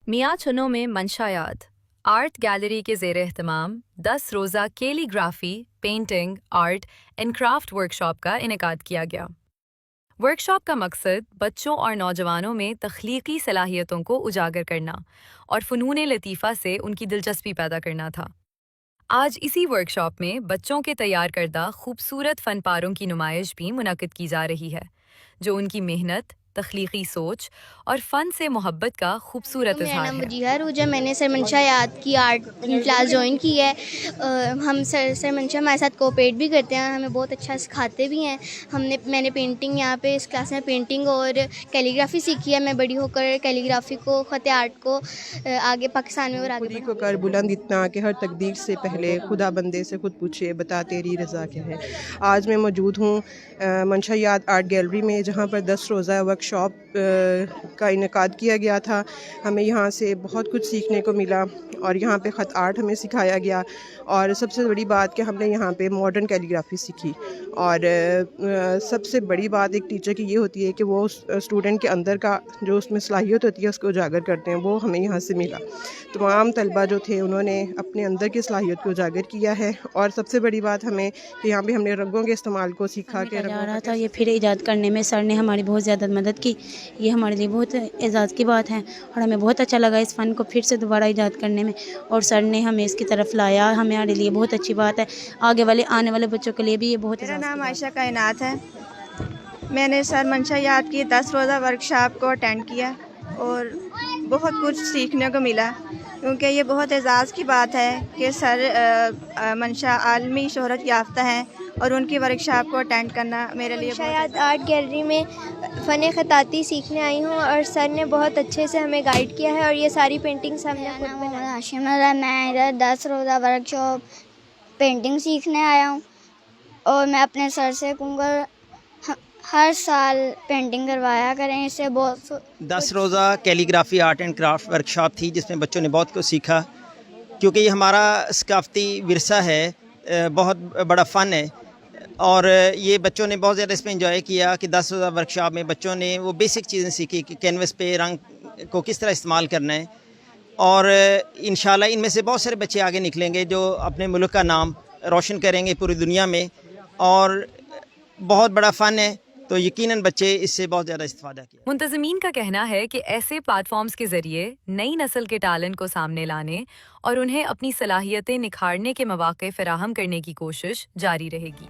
मियां चुनो में मंशायात art gallery के ज़ेर एहतमाम 10 रोज़ा calligraphy, painting, art and craft workshop का इनेकाद किया गया। वर्कशॉप का मकसद बच्चों और नौजवानों में तख्लीकी सलाहियतों को उजागर करना और फ़नून लतीफ़ा से उनकी दिलचस्पी पैदा करना था। आज इसी वर्कशॉप में बच्चों के तैयार करदा खूबसूरत फ़नपारों की नुमाइश भी मुनक़िद की जा रही है, जो उनकी मेहनत, तख्लीकी सोच और फ़न से मोहब्बत का खूबसूरत मेरा इज़हार नाम है। वजीहा रूजा, मैंने सर मंशा याद की आर्ट क्लास ज्वाइन की है। हम सर मंशा हमारे साथ कोऑपरेट भी करते हैं, हमें बहुत अच्छा सिखाते भी हैं। मैंने पेंटिंग यहाँ पे इस क्लास में पेंटिंग और कैलीग्राफी सीखी है। मैं बड़ी होकर कैलीग्राफी को, ख़त आर्ट को आगे पाकिस्तान में और आगे खुदी को कर बुलंद इतना कि हर तकदीर से पहले खुदा बंदे से खुद पूछे बता तेरी रज़ा क्या है। आज मैं मौजूद हूँ मंशा याद आर्ट गैलरी में, जहाँ पर 10 रोज़ा वर्कशॉप का इनेकाद किया गया था। हमें यहाँ से बहुत कुछ सीखने को मिला और यहाँ पे ख़त आर्ट हमें सिखाया गया, और सबसे बड़ी बात कि हमने यहाँ पे मॉडर्न कैलीग्राफी सीखी। और सबसे बड़ी बात एक टीचर की ये होती है कि वो स्टूडेंट के अंदर का जो उसमें सलाहियत होती है उसको उजागर करते हैं, वो हमें यहाँ से मिला। तमाम तलबा जो थे उन्होंने अपने अंदर की सलाहियत को उजागर किया है, और सबसे बड़ी बात हमें कि यहाँ पे हमने रंगों के इस्तेमाल को सीखा कि जा रहा था। ये फिर ईजाद करने में सर ने हमारी बहुत ज़्यादा मदद की। ये हमारे लिए बहुत एजाज़ की बात है और हमें बहुत अच्छा लगा इस फ़न को फिर से दोबारा ईजाद करने में, और सर ने हमें इसकी तरफ लाया। हमारे लिए बहुत अच्छी बात है, आने वाले बच्चों के लिए भी ये बहुत। मेरा नाम आयशा कायनात है। मैंने सर मंशा याद की 10 रोज़ा वर्कशॉप को अटेंड किया और बहुत कुछ सीखने को मिला, क्योंकि ये बहुत एजाज़ की बात है कि सर मंशा आलमी शोहरत याफ्ता हैं और उनकी वर्कशॉप को अटेंड करना मेरे लिए मंशा याद आर्ट गैलरी में फ़न ख़ताती सीखने आई हूँ और सर ने बहुत अच्छे से हमें गाइड किया है और ये सारी पेंटिंग्स हमने खुद बनाई। हाशिम, मैं इधर 10 रोज़ा वर्कशॉप पेंटिंग सीखने आया हूँ और मैं अपने सर से कहूँगा हर साल पेंटिंग करवाया करें, इससे बहुत। 10 रोज़ा calligraphy art and craft workshop थी जिसमें बच्चों ने बहुत कुछ सीखा, क्योंकि ये हमारा सकाफ़ती विरसा है, बहुत बड़ा फ़न है, और ये बच्चों ने बहुत ज़्यादा इसमें एंजॉय किया कि 10 रोज़ा वर्कशॉप में बच्चों ने वो बेसिक चीज़ें सीखी कि कैनवस पे रंग को किस तरह इस्तेमाल करना है। और इंशाल्लाह इनमें से बहुत सारे बच्चे आगे निकलेंगे जो अपने मुल्क का नाम रोशन करेंगे पूरी दुनिया में, और बहुत बड़ा फ़न है, तो यकीनन बच्चे इससे बहुत ज़्यादा इस्तेफादा किया। मुंतज़मीन का कहना है कि ऐसे प्लेटफॉर्म्स के ज़रिए नई नस्ल के टैलेंट को सामने लाने और उन्हें अपनी सलाहियतें निखारने के मौक़े फ़राहम करने की कोशिश जारी रहेगी।